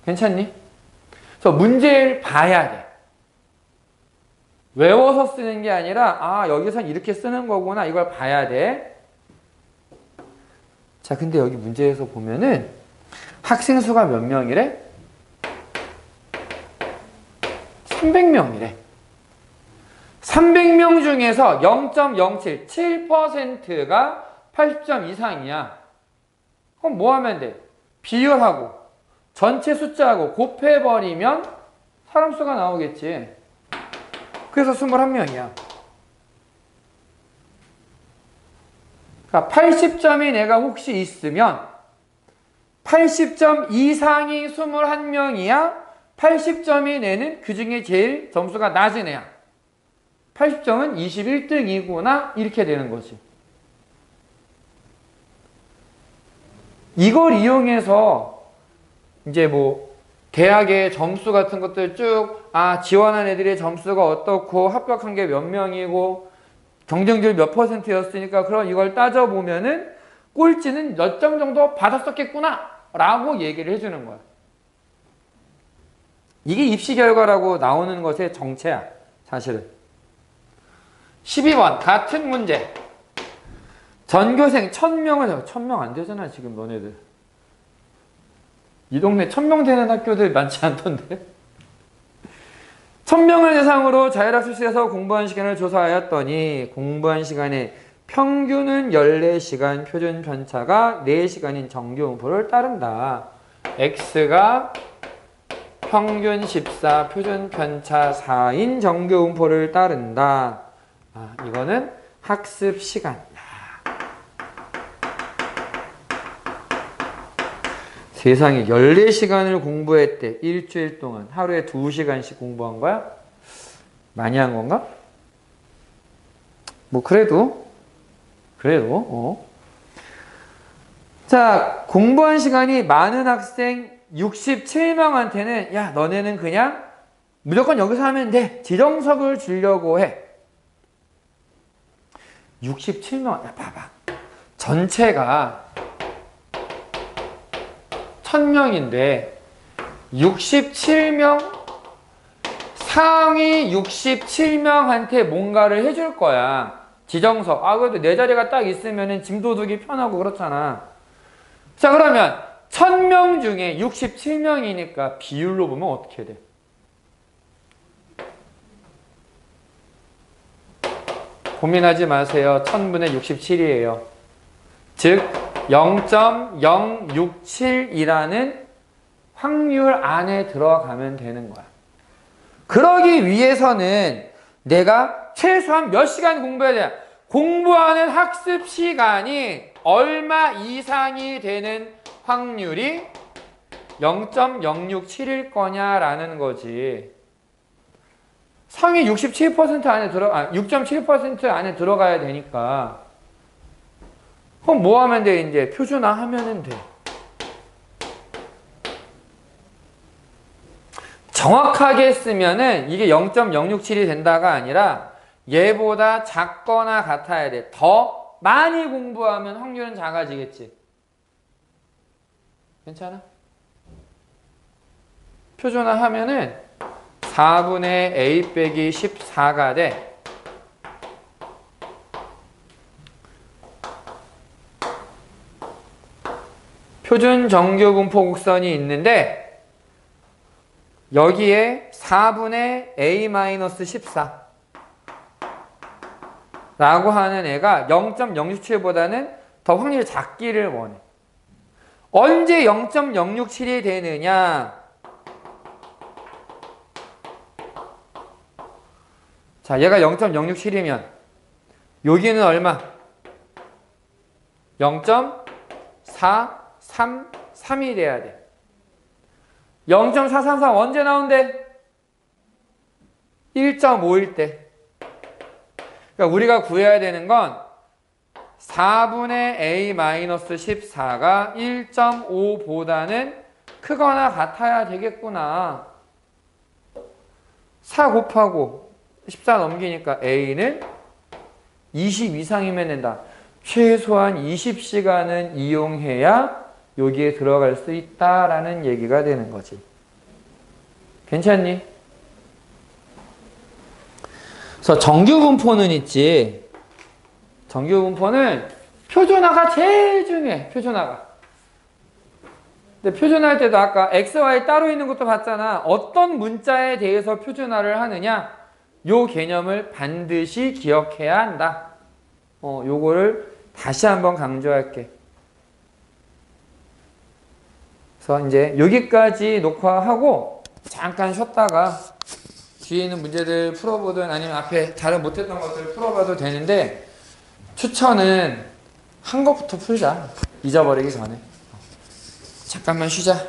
괜찮니? 그래서 문제를 봐야 돼. 외워서 쓰는 게 아니라 아, 여기선 이렇게 쓰는 거구나. 이걸 봐야 돼. 자, 근데 여기 문제에서 보면은 학생 수가 몇 명이래? 300명이래. 300명 중에서 0.07, 7%가 80점 이상이야. 그럼 뭐 하면 돼? 비율하고 전체 숫자하고 곱해버리면 사람 수가 나오겠지. 그래서 21명이야. 그러니까 80점이 내가 혹시 있으면 80점 이상이 21명이야. 80점이 내는 그 중에 제일 점수가 낮은 애야. 80점은 21등이구나. 이렇게 되는 거지. 이걸 이용해서 이제 뭐 대학의 점수 같은 것들 쭉 지원한 애들의 점수가 어떻고 합격한 게 몇 명이고 경쟁률 몇 %였으니까 그럼 이걸 따져보면은 꼴찌는 몇 점 정도 받았었겠구나 라고 얘기를 해주는 거야. 이게 입시 결과라고 나오는 것의 정체야, 사실은. 12번 같은 문제. 전교생 1000명을 1000명 안 되잖아 지금 너네들. 이 동네 1000명 되는 학교들 많지 않던데. 1000명을 대상으로 자율학습실에서 공부한 시간을 조사하였더니 공부한 시간의 평균은 14시간, 표준 편차가 4시간인 정규분포를 따른다. X가 평균 14, 표준 편차 4인 정규분포를 따른다. 이거는 학습 시간. 세상에 14시간을 공부했대. 일주일 동안 하루에 2시간씩 공부한 거야? 많이 한 건가? 뭐 그래도 자, 공부한 시간이 많은 학생 67명한테는 야 너네는 그냥 무조건 여기서 하면 돼. 지정석을 주려고 해. 67명. 야 봐봐. 전체가 1000명인데 67명 상위 67명한테 뭔가를 해줄 거야. 지정석. 그래도 내 자리가 딱 있으면 짐 도둑이 편하고 그렇잖아. 자 그러면 1000명 중에 67명이니까 비율로 보면 어떻게 돼? 고민하지 마세요. 1000분의 67이에요. 즉 0.067이라는 확률 안에 들어가면 되는 거야. 그러기 위해서는 내가 최소한 몇 시간 공부해야 돼? 공부하는 학습 시간이 얼마 이상이 되는 확률이 0.067일 거냐라는 거지. 상위 67% 안에 6.7% 안에 들어가야 되니까. 그럼 뭐 하면 돼? 이제 표준화 하면은 돼. 정확하게 쓰면은 이게 0.067이 된다가 아니라 얘보다 작거나 같아야 돼. 더 많이 공부하면 확률은 작아지겠지. 괜찮아? 표준화 하면은 4분의 a 빼기 14가 돼. 표준 정규분포 곡선이 있는데 여기에 4분의 a-14 라고 하는 애가 0.067보다는 더 확률이 작기를 원해. 언제 0.067이 되느냐? 자, 얘가 0.067이면 여기는 얼마? 0.433이 돼야 돼. 0.433 언제 나온대? 1.5일 때. 그러니까 우리가 구해야 되는 건 4분의 a-14가 1.5보다는 크거나 같아야 되겠구나. 4 곱하고 14 넘기니까 a는 20 이상이면 된다. 최소한 20시간은 이용해야 여기에 들어갈 수 있다라는 얘기가 되는 거지. 괜찮니? 그래서 정규분포는 있지. 정규분포는 표준화가 제일 중요해. 표준화가. 근데 표준화할 때도 아까 x, y 따로 있는 것도 봤잖아. 어떤 문자에 대해서 표준화를 하느냐? 요 개념을 반드시 기억해야 한다. 요거를 다시 한번 강조할게. 그래서 이제 여기까지 녹화하고 잠깐 쉬었다가 뒤에 있는 문제들 풀어보든 아니면 앞에 다른 못했던 것들 풀어봐도 되는데 추천은 한 것부터 풀자. 잊어버리기 전에. 잠깐만 쉬자.